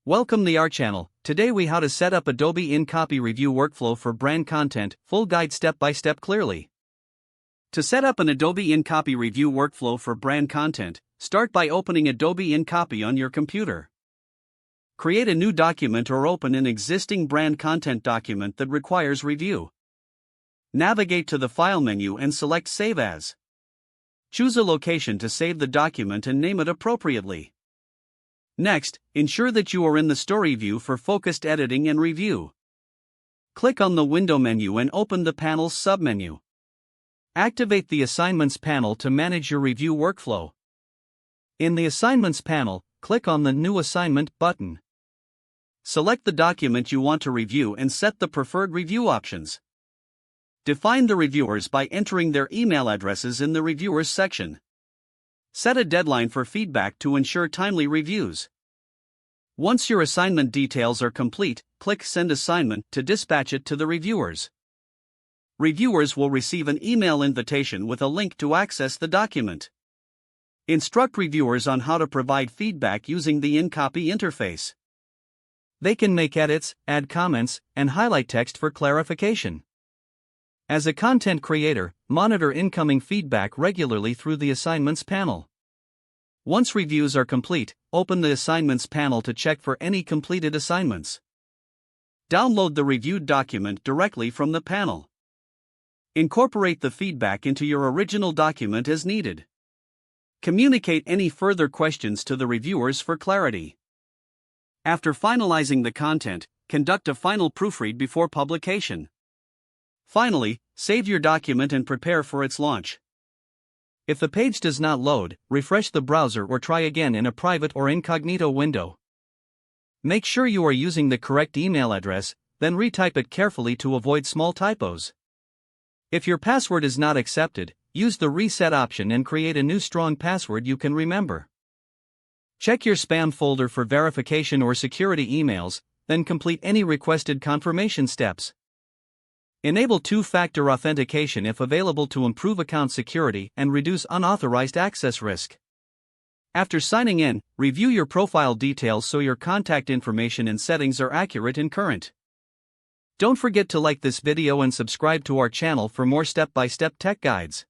Welcome to our channel. Today we how to set up Adobe InCopy review workflow for brand content, full guide step by step clearly. To set up an Adobe InCopy review workflow for brand content, start by opening Adobe InCopy on your computer. Create a new document or open an existing brand content document that requires review. Navigate to the File menu and select Save As. Choose a location to save the document and name it appropriately. Next, ensure that you are in the Story view for focused editing and review. Click on the Window menu and open the Panels submenu. Activate the Assignments panel to manage your review workflow. In the Assignments panel, click on the New Assignment button. Select the document you want to review and set the preferred review options. Define the reviewers by entering their email addresses in the Reviewers section. Set a deadline for feedback to ensure timely reviews. Once your assignment details are complete, click Send Assignment to dispatch it to the reviewers. Reviewers will receive an email invitation with a link to access the document. Instruct reviewers on how to provide feedback using the InCopy interface. They can make edits, add comments, and highlight text for clarification. As a content creator, monitor incoming feedback regularly through the Assignments panel. Once reviews are complete, open the Assignments panel to check for any completed assignments. Download the reviewed document directly from the panel. Incorporate the feedback into your original document as needed. Communicate any further questions to the reviewers for clarity. After finalizing the content, conduct a final proofread before publication. Finally, save your document and prepare for its launch. If the page does not load, refresh the browser or try again in a private or incognito window. Make sure you are using the correct email address, then retype it carefully to avoid small typos. If your password is not accepted, use the Reset option and create a new strong password you can remember. Check your spam folder for verification or security emails, then complete any requested confirmation steps. Enable two-factor authentication if available to improve account security and reduce unauthorized access risk. After signing in, review your profile details so your contact information and settings are accurate and current. Don't forget to like this video and subscribe to our channel for more step-by-step tech guides.